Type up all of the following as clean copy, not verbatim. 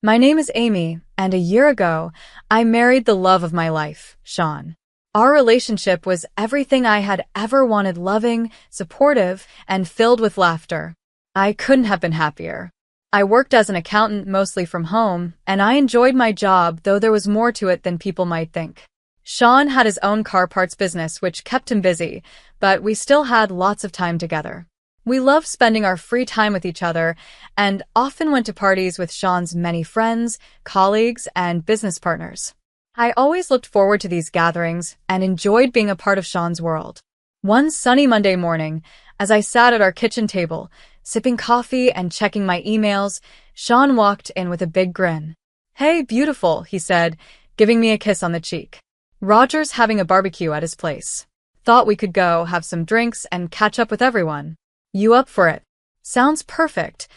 My name is Amy, and a year ago, I married the love of my life, Sean. Our relationship was everything I had ever wanted: loving, supportive, and filled with laughter. I couldn't have been happier. I worked as an accountant mostly from home, and I enjoyed my job, though there was more to it than people might think. Sean had his own car parts business, which kept him busy, but we still had lots of time together. We loved spending our free time with each other and often went to parties with Sean's many friends, colleagues, and business partners. I always looked forward to these gatherings and enjoyed being a part of Sean's world. One sunny Monday morning, as I sat at our kitchen table, sipping coffee and checking my emails, Sean walked in with a big grin. "Hey, beautiful," he said, giving me a kiss on the cheek. "Roger's having a barbecue at his place. Thought we could go have some drinks and catch up with everyone. You up for it?" "Sounds perfect,"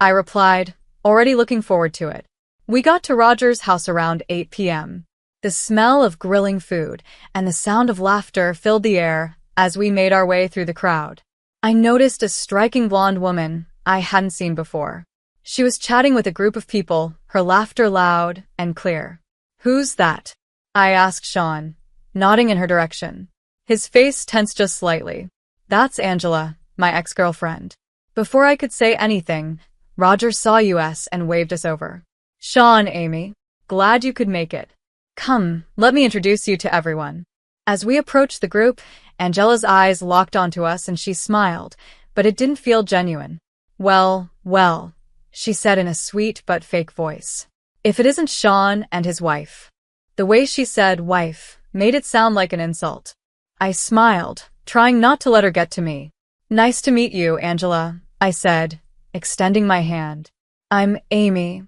I replied, already looking forward to it. We got to Roger's house around 8 p.m. The smell of grilling food and the sound of laughter filled the air as we made our way through the crowd. I noticed a striking blonde woman I hadn't seen before. She was chatting with a group of people, her laughter loud and clear. "Who's that?" I asked Sean, nodding in her direction. His face tensed just slightly. "That's Angela, my ex-girlfriend." Before I could say anything, Roger saw us and waved us over. "Sean, Amy, glad you could make it. Come, let me introduce you to everyone." As we approached the group, Angela's eyes locked onto us and she smiled, but it didn't feel genuine. Well, she said in a sweet but fake voice. "If it isn't Sean and his wife." The way she said wife made it sound like an insult. I smiled, trying not to let her get to me. "Nice to meet you, Angela," I said, extending my hand. "I'm Amy."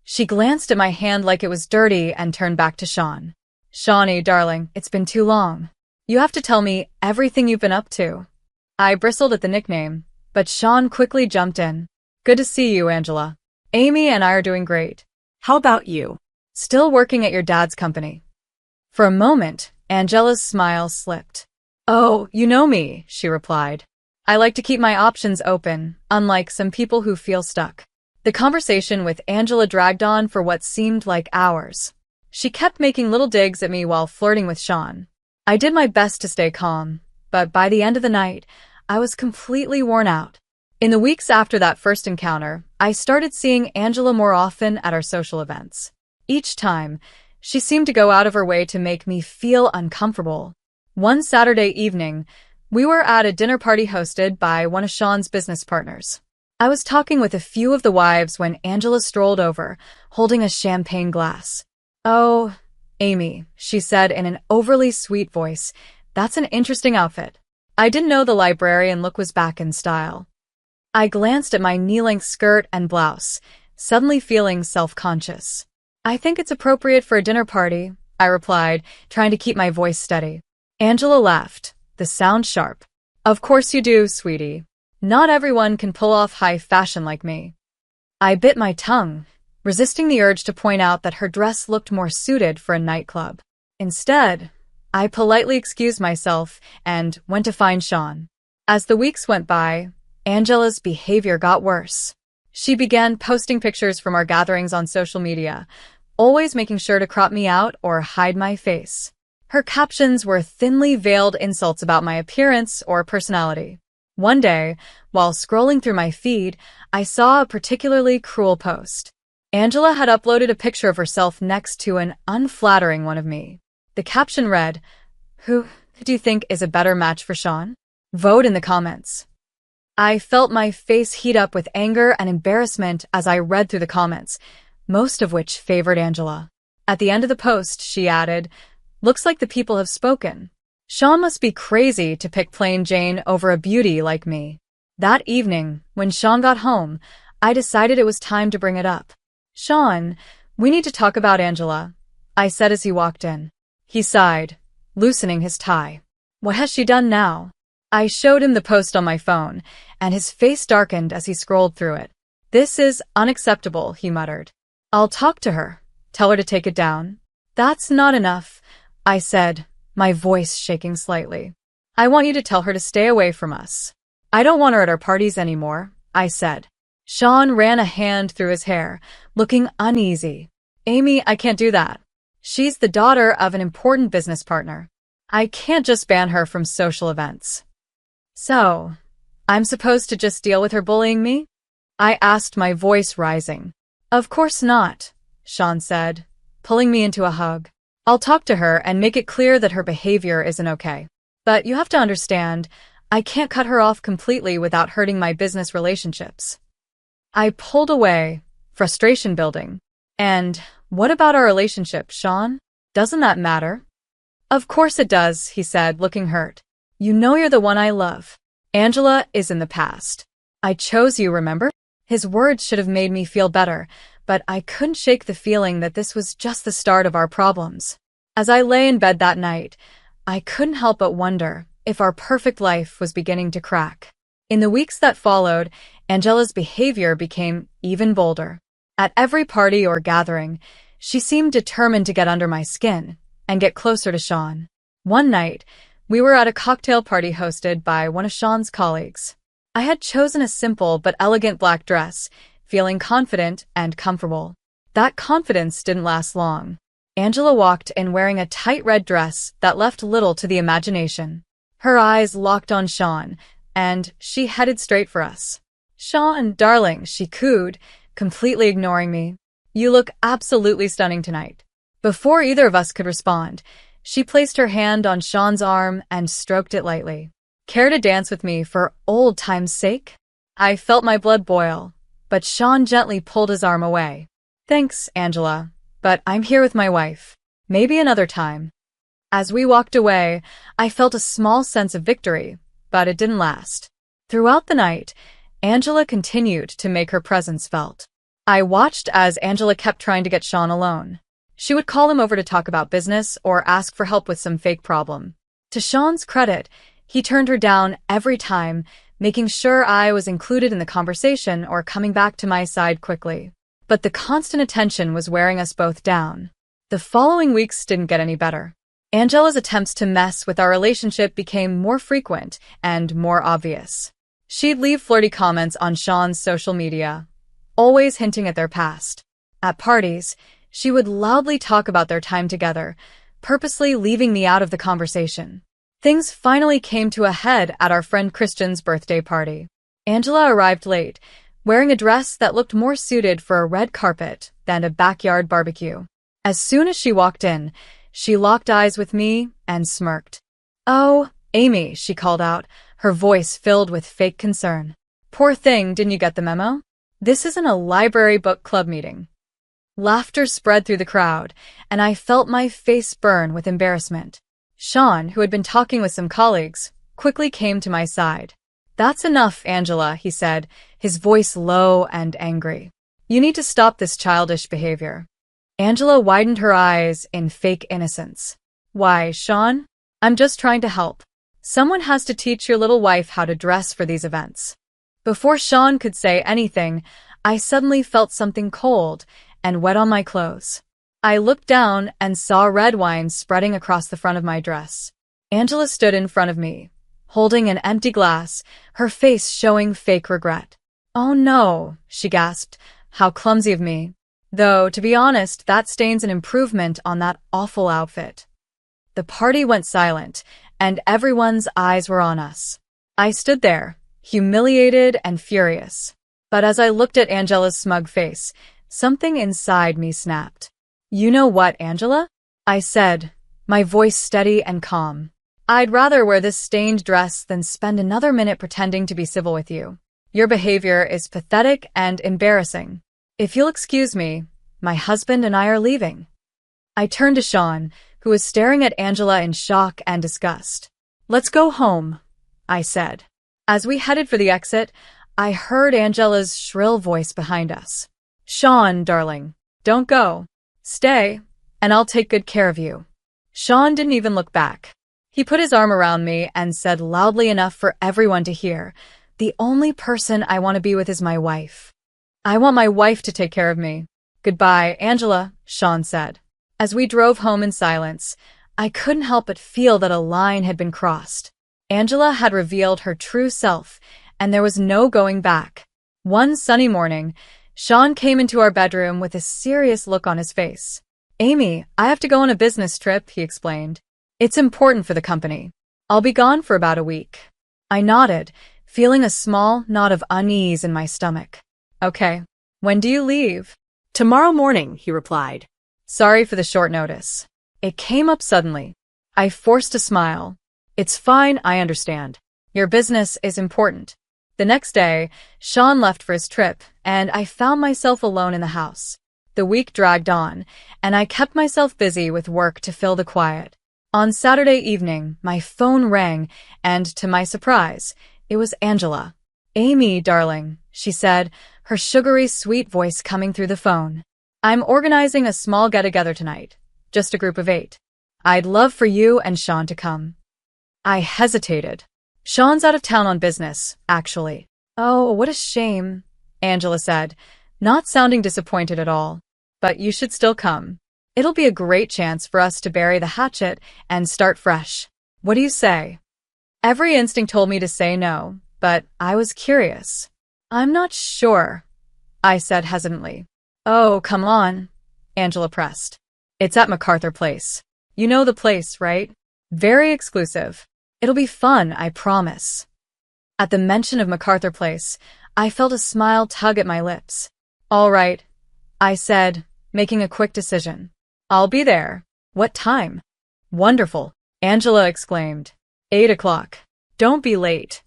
She glanced at my hand like it was dirty and turned back to Sean. "Shawnee, darling, it's been too long. You have to tell me everything you've been up to." I bristled at the nickname, but Sean quickly jumped in. "Good to see you, Angela. Amy and I are doing great. How about you? Still working at your dad's company?" For a moment, Angela's smile slipped. "Oh, you know me," she replied. "I like to keep my options open, unlike some people who feel stuck." The conversation with Angela dragged on for what seemed like hours. She kept making little digs at me while flirting with Sean. I did my best to stay calm, but by the end of the night, I was completely worn out. In the weeks after that first encounter, I started seeing Angela more often at our social events. Each time, she seemed to go out of her way to make me feel uncomfortable. One Saturday evening, we were at a dinner party hosted by one of Sean's business partners. I was talking with a few of the wives when Angela strolled over, holding a champagne glass. "Oh, Amy," she said in an overly sweet voice, "that's an interesting outfit." I didn't know the librarian look was back in style. I glanced at my knee-length skirt and blouse, suddenly feeling self-conscious. "I think it's appropriate for a dinner party," I replied, trying to keep my voice steady. Angela laughed, the sound sharp. "Of course you do, sweetie. Not everyone can pull off high fashion like me." I bit my tongue, resisting the urge to point out that her dress looked more suited for a nightclub. Instead, I politely excused myself and went to find Sean. As the weeks went by, Angela's behavior got worse. She began posting pictures from our gatherings on social media, always making sure to crop me out or hide my face. Her captions were thinly veiled insults about my appearance or personality. One day, while scrolling through my feed, I saw a particularly cruel post. Angela had uploaded a picture of herself next to an unflattering one of me. The caption read, "Who do you think is a better match for Sean? Vote in the comments." I felt my face heat up with anger and embarrassment as I read through the comments, most of which favored Angela. At the end of the post, she added, "Looks like the people have spoken. Sean must be crazy to pick plain Jane over a beauty like me." That evening, when Sean got home, I decided it was time to bring it up. "Sean, we need to talk about Angela," I said as he walked in. He sighed, loosening his tie. "What has she done now?" I showed him the post on my phone, and his face darkened as he scrolled through it. "This is unacceptable," he muttered. "I'll talk to her. Tell her to take it down." "That's not enough," I said, my voice shaking slightly. "I want you to tell her to stay away from us." "I don't want her at our parties anymore," I said. Sean ran a hand through his hair, looking uneasy. Amy, I can't do that. She's the daughter of an important business partner. I can't just ban her from social events. So, I'm supposed to just deal with her bullying me? I asked, my voice rising. Of course not, Sean said, pulling me into a hug. I'll talk to her and make it clear that her behavior isn't okay. But you have to understand, I can't cut her off completely without hurting my business relationships. I pulled away, frustration building. And what about our relationship, Sean? Doesn't that matter? Of course it does, he said, looking hurt. You know you're the one I love. Angela is in the past. I chose you, remember? His words should have made me feel better, but I couldn't shake the feeling that this was just the start of our problems. As I lay in bed that night, I couldn't help but wonder if our perfect life was beginning to crack. In the weeks that followed, Angela's behavior became even bolder. At every party or gathering, she seemed determined to get under my skin and get closer to Sean. One night, we were at a cocktail party hosted by one of Sean's colleagues. I had chosen a simple but elegant black dress, feeling confident and comfortable. That confidence didn't last long. Angela walked in wearing a tight red dress that left little to the imagination. Her eyes locked on Sean, and she headed straight for us. Sean, darling, she cooed, completely ignoring me. You look absolutely stunning tonight. Before either of us could respond, she placed her hand on Sean's arm and stroked it lightly. Care to dance with me for old time's sake? I felt my blood boil, but Sean gently pulled his arm away. Thanks, Angela, but I'm here with my wife. Maybe another time. As we walked away, I felt a small sense of victory, but it didn't last. Throughout the night, Angela continued to make her presence felt. I watched as Angela kept trying to get Sean alone. She would call him over to talk about business or ask for help with some fake problem. To Sean's credit, he turned her down every time, making sure I was included in the conversation or coming back to my side quickly. But the constant attention was wearing us both down. The following weeks didn't get any better. Angela's attempts to mess with our relationship became more frequent and more obvious. She'd leave flirty comments on Sean's social media, always hinting at their past. At parties, she would loudly talk about their time together, purposely leaving me out of the conversation. Things finally came to a head at our friend Christian's birthday party. Angela arrived late, wearing a dress that looked more suited for a red carpet than a backyard barbecue. As soon as she walked in, she locked eyes with me and smirked. "Oh, Amy," she called out, her voice filled with fake concern. "Poor thing, didn't you get the memo? This isn't a library book club meeting." Laughter spread through the crowd, and I felt my face burn with embarrassment. Sean, who had been talking with some colleagues, quickly came to my side. "That's enough, Angela," he said, his voice low and angry. "You need to stop this childish behavior." Angela widened her eyes in fake innocence. "Why, Sean? I'm just trying to help. Someone has to teach your little wife how to dress for these events." Before Sean could say anything, I suddenly felt something cold and wet on my clothes. I looked down and saw red wine spreading across the front of my dress. Angela stood in front of me, holding an empty glass, her face showing fake regret. "Oh no," she gasped. "How clumsy of me. Though, to be honest, that stain's an improvement on that awful outfit." The party went silent, and everyone's eyes were on us. I stood there, humiliated and furious. But as I looked at Angela's smug face, something inside me snapped. "You know what, Angela?" I said, my voice steady and calm. "I'd rather wear this stained dress than spend another minute pretending to be civil with you. Your behavior is pathetic and embarrassing. If you'll excuse me, my husband and I are leaving." I turned to Sean, who was staring at Angela in shock and disgust. "Let's go home," I said. As we headed for the exit, I heard Angela's shrill voice behind us. "Sean, darling, don't go. Stay, and I'll take good care of you." Sean didn't even look back. He put his arm around me and said loudly enough for everyone to hear, "The only person I want to be with is my wife. I want my wife to take care of me." "Goodbye, Angela," Sean said. As we drove home in silence, I couldn't help but feel that a line had been crossed. Angela had revealed her true self, and there was no going back. One sunny morning, Sean came into our bedroom with a serious look on his face. Amy, I have to go on a business trip, he explained. It's important for the company. I'll be gone for about a week. I nodded, feeling a small knot of unease in my stomach. Okay. When do you leave? Tomorrow morning, he replied. Sorry for the short notice. It came up suddenly. I forced a smile. It's fine, I understand. Your business is important. The next day, Sean left for his trip, and I found myself alone in the house. The week dragged on, and I kept myself busy with work to fill the quiet. On Saturday evening, my phone rang, and to my surprise, it was Angela. Amy, darling, she said, her sugary, sweet voice coming through the phone. I'm organizing a small get-together tonight, just a group of 8. I'd love for you and Sean to come. I hesitated. Sean's out of town on business, actually. Oh, what a shame, Angela said, not sounding disappointed at all. But you should still come. It'll be a great chance for us to bury the hatchet and start fresh. What do you say? Every instinct told me to say no, but I was curious. I'm not sure, I said hesitantly. Oh, come on, Angela pressed. It's at MacArthur Place. You know the place, right? Very exclusive. It'll be fun, I promise. At the mention of MacArthur Place, I felt a smile tug at my lips. All right, I said, making a quick decision. I'll be there. What time? Wonderful, Angela exclaimed. 8 o'clock. Don't be late.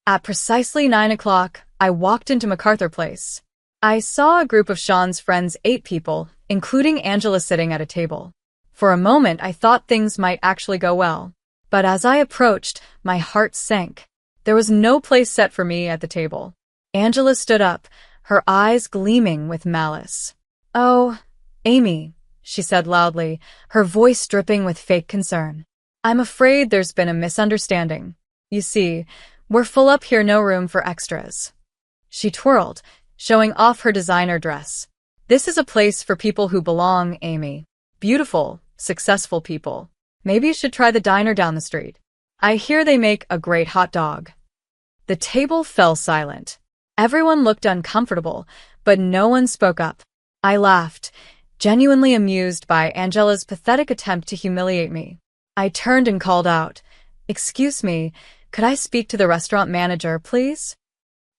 At precisely 9 o'clock, I walked into MacArthur Place. I saw a group of Sean's friends, 8 people, including Angela, sitting at a table. For a moment, I thought things might actually go well. But as I approached, my heart sank. There was no place set for me at the table. Angela stood up, her eyes gleaming with malice. Oh, Amy, she said loudly, her voice dripping with fake concern. I'm afraid there's been a misunderstanding. You see, we're full up here, no room for extras. She twirled, showing off her designer dress. This is a place for people who belong, Amy. Beautiful, successful people. Maybe you should try the diner down the street. I hear they make a great hot dog. The table fell silent. Everyone looked uncomfortable, but no one spoke up. I laughed, genuinely amused by Angela's pathetic attempt to humiliate me. I turned and called out, "Excuse me, could I speak to the restaurant manager, please?"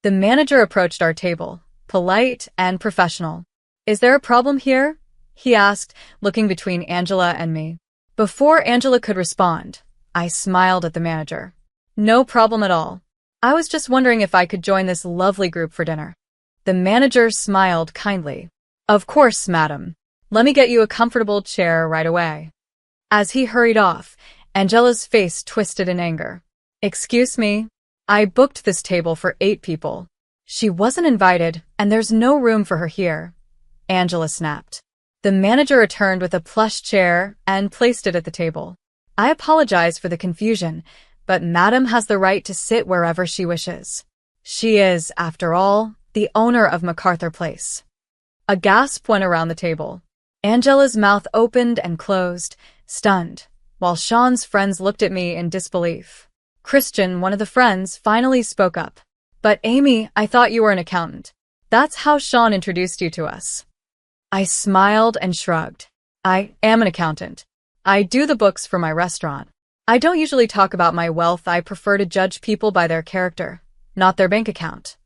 The manager approached our table, polite and professional. "Is there a problem here?" he asked, looking between Angela and me. Before Angela could respond, I smiled at the manager. "No problem at all. I was just wondering if I could join this lovely group for dinner." The manager smiled kindly. "Of course, madam. Let me get you a comfortable chair right away." As he hurried off, Angela's face twisted in anger. "Excuse me. I booked this table for 8 people. She wasn't invited, and there's no room for her here," Angela snapped. The manager returned with a plush chair and placed it at the table. "I apologize for the confusion, but Madam has the right to sit wherever she wishes. She is, after all, the owner of MacArthur Place." A gasp went around the table. Angela's mouth opened and closed, stunned, while Sean's friends looked at me in disbelief. Christian, one of the friends, finally spoke up. "But Amy, I thought you were an accountant. That's how Sean introduced you to us." I smiled and shrugged. "I am an accountant. I do the books for my restaurant. I don't usually talk about my wealth. I prefer to judge people by their character, not their bank account."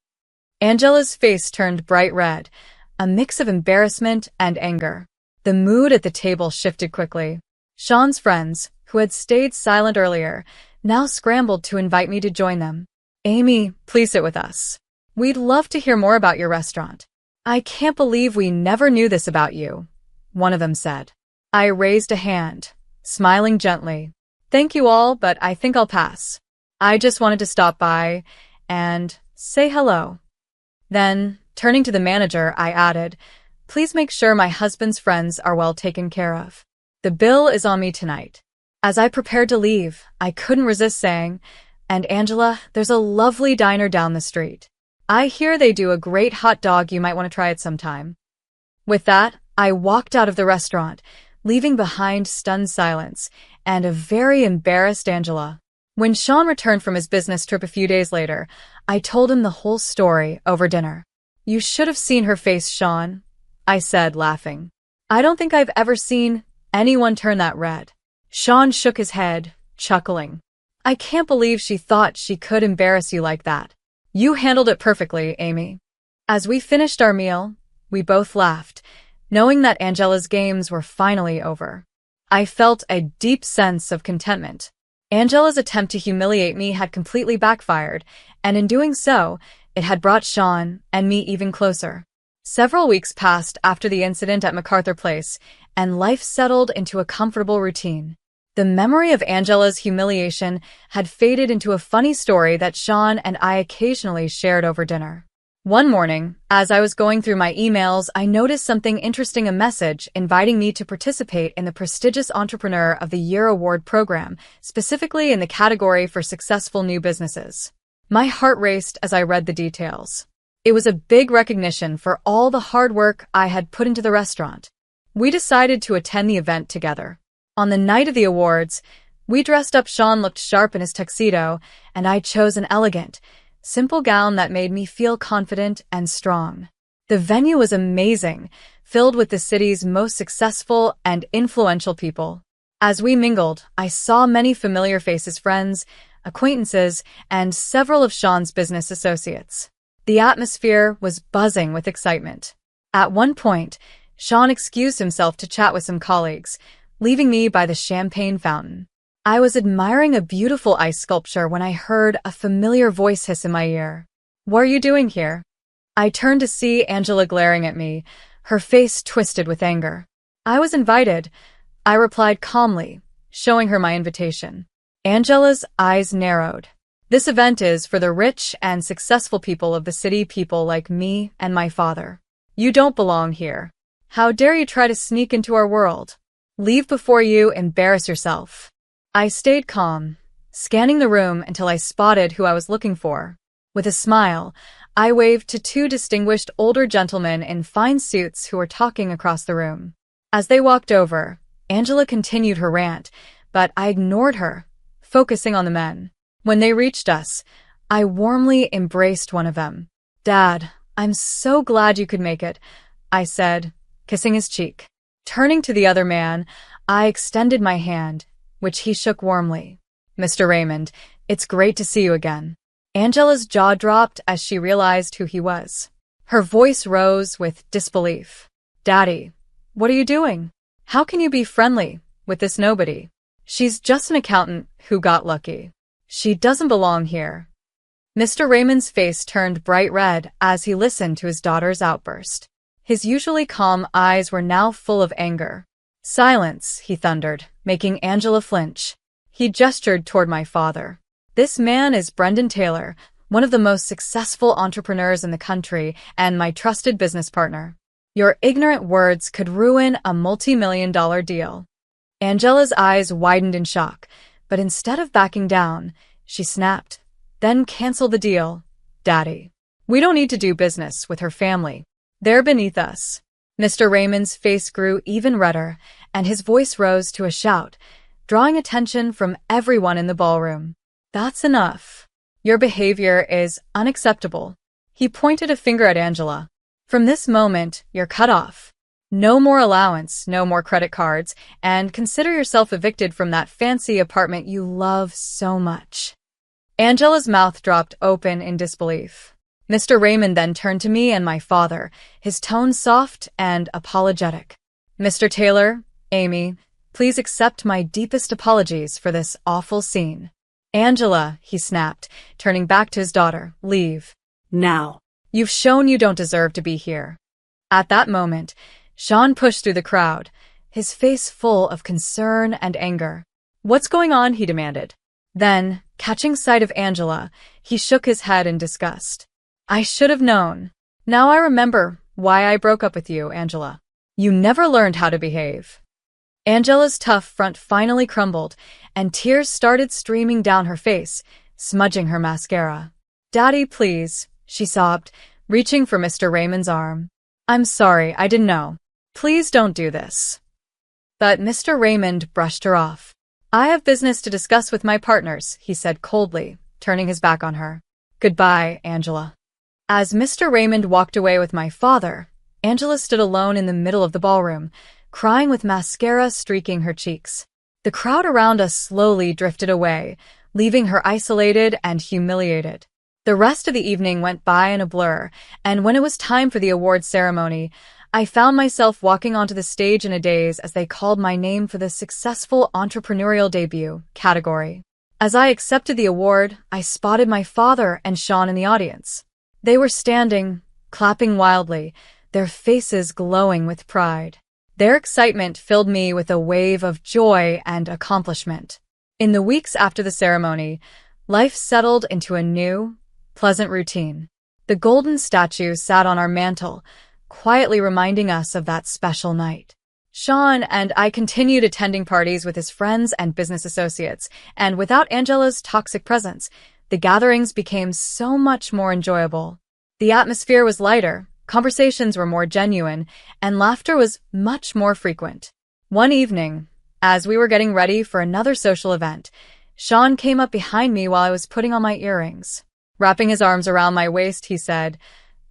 Angela's face turned bright red, a mix of embarrassment and anger. The mood at the table shifted quickly. Sean's friends, who had stayed silent earlier, now scrambled to invite me to join them. "Amy, please sit with us. We'd love to hear more about your restaurant." "I can't believe we never knew this about you," one of them said. I raised a hand, smiling gently. "Thank you all, but I think I'll pass. I just wanted to stop by and say hello." Then, turning to the manager, I added, "Please make sure my husband's friends are well taken care of. The bill is on me tonight." As I prepared to leave, I couldn't resist saying, "And Angela, there's a lovely diner down the street. I hear they do a great hot dog. You might want to try it sometime." With that, I walked out of the restaurant, leaving behind stunned silence and a very embarrassed Angela. When Sean returned from his business trip a few days later, I told him the whole story over dinner. "You should have seen her face, Sean," I said, laughing. "I don't think I've ever seen anyone turn that red." Sean shook his head, chuckling. "I can't believe she thought she could embarrass you like that. You handled it perfectly, Amy." As we finished our meal, we both laughed, knowing that Angela's games were finally over. I felt a deep sense of contentment. Angela's attempt to humiliate me had completely backfired, and in doing so, it had brought Sean and me even closer. Several weeks passed after the incident at MacArthur Place, and life settled into a comfortable routine. The memory of Angela's humiliation had faded into a funny story that Sean and I occasionally shared over dinner. One morning, as I was going through my emails, I noticed something interesting: a message inviting me to participate in the prestigious Entrepreneur of the Year award program, specifically in the category for successful new businesses. My heart raced as I read the details. It was a big recognition for all the hard work I had put into the restaurant. We decided to attend the event together. On the night of the awards, we dressed up. Sean looked sharp in his tuxedo, and I chose an elegant, simple gown that made me feel confident and strong. The venue was amazing, filled with the city's most successful and influential people. As we mingled, I saw many familiar faces: friends, acquaintances, and several of Sean's business associates. The atmosphere was buzzing with excitement. At one point, Sean excused himself to chat with some colleagues, leaving me by the champagne fountain. I was admiring a beautiful ice sculpture when I heard a familiar voice hiss in my ear. "What are you doing here?" I turned to see Angela glaring at me, her face twisted with anger. "I was invited," I replied calmly, showing her my invitation. Angela's eyes narrowed. "This event is for the rich and successful people of the city, people like me and my father. You don't belong here. How dare you try to sneak into our world? Leave before you embarrass yourself." I stayed calm, scanning the room until I spotted who I was looking for. With a smile, I waved to two distinguished older gentlemen in fine suits who were talking across the room. As they walked over, Angela continued her rant, but I ignored her, focusing on the men. When they reached us, I warmly embraced one of them. "Dad, I'm so glad you could make it," I said, kissing his cheek. Turning to the other man, I extended my hand, which he shook warmly. "Mr. Raymond, it's great to see you again." Angela's jaw dropped as she realized who he was. Her voice rose with disbelief. "Daddy, what are you doing? How can you be friendly with this nobody? She's just an accountant who got lucky. She doesn't belong here." Mr. Raymond's face turned bright red as he listened to his daughter's outburst. His usually calm eyes were now full of anger. "Silence," he thundered, making Angela flinch. He gestured toward my father. "This man is Brendan Taylor, one of the most successful entrepreneurs in the country and my trusted business partner. Your ignorant words could ruin a multi-million-dollar deal." Angela's eyes widened in shock, but instead of backing down, she snapped, "Then cancel the deal, Daddy. We don't need to do business with her family. They're beneath us." Mr. Raymond's face grew even redder, and his voice rose to a shout, drawing attention from everyone in the ballroom. "That's enough. Your behavior is unacceptable." He pointed a finger at Angela. "From this moment, you're cut off. No more allowance, no more credit cards, and consider yourself evicted from that fancy apartment you love so much." Angela's mouth dropped open in disbelief. Mr. Raymond then turned to me and my father, his tone soft and apologetic. "Mr. Taylor, Amy, please accept my deepest apologies for this awful scene." "Angela," he snapped, turning back to his daughter, "leave. Now." You've shown you don't deserve to be here." At that moment, Sean pushed through the crowd, his face full of concern and anger. "What's going on?" he demanded. Then, catching sight of Angela, he shook his head in disgust. "I should have known. Now I remember why I broke up with you, Angela. You never learned how to behave." Angela's tough front finally crumbled, and tears started streaming down her face, smudging her mascara. "Daddy, please," she sobbed, reaching for Mr. Raymond's arm. "I'm sorry, I didn't know. Please don't do this." But Mr. Raymond brushed her off. I have business to discuss with my partners, he said coldly, turning his back on her. Goodbye, Angela. As Mr. Raymond walked away with my father, Angela stood alone in the middle of the ballroom, crying with mascara streaking her cheeks. The crowd around us slowly drifted away, leaving her isolated and humiliated. The rest of the evening went by in a blur, and when it was time for the awards ceremony, I found myself walking onto the stage in a daze as they called my name for the Successful Entrepreneurial Debut category. As I accepted the award, I spotted my father and Sean in the audience. They were standing, clapping wildly, their faces glowing with pride. Their excitement filled me with a wave of joy and accomplishment. In the weeks after the ceremony, life settled into a new, pleasant routine. The golden statue sat on our mantel, quietly reminding us of that special night. Sean and I continued attending parties with his friends and business associates, and without Angela's toxic presence, the gatherings became so much more enjoyable. The atmosphere was lighter, conversations were more genuine, and laughter was much more frequent. One evening, as we were getting ready for another social event, Sean came up behind me while I was putting on my earrings. Wrapping his arms around my waist, he said,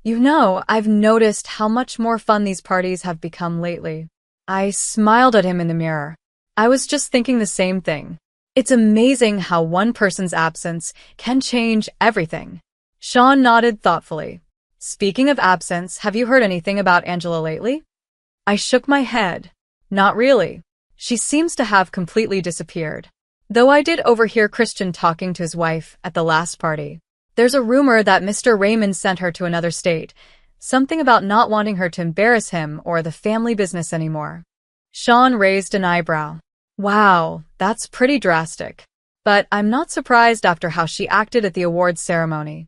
"You know, I've noticed how much more fun these parties have become lately." I smiled at him in the mirror. I was just thinking the same thing. It's amazing how one person's absence can change everything. Sean nodded thoughtfully. Speaking of absence, have you heard anything about Angela lately? I shook my head. Not really. She seems to have completely disappeared. Though I did overhear Christian talking to his wife at the last party. There's a rumor that Mr. Raymond sent her to another state, something about not wanting her to embarrass him or the family business anymore. Sean raised an eyebrow. Wow, that's pretty drastic. But I'm not surprised after how she acted at the awards ceremony.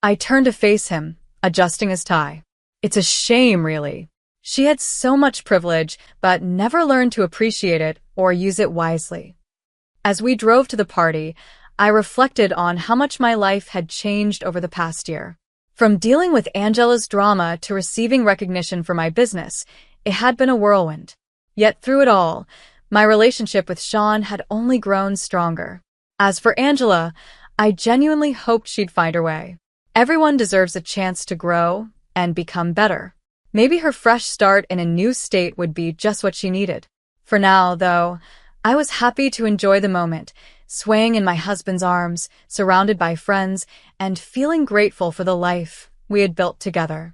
I turned to face him, adjusting his tie. It's a shame, really. She had so much privilege, but never learned to appreciate it or use it wisely. As we drove to the party, I reflected on how much my life had changed over the past year. From dealing with Angela's drama to receiving recognition for my business, it had been a whirlwind. Yet through it all, my relationship with Sean had only grown stronger. As for Angela, I genuinely hoped she'd find her way. Everyone deserves a chance to grow and become better. Maybe her fresh start in a new state would be just what she needed. For now, though, I was happy to enjoy the moment, swaying in my husband's arms, surrounded by friends, and feeling grateful for the life we had built together.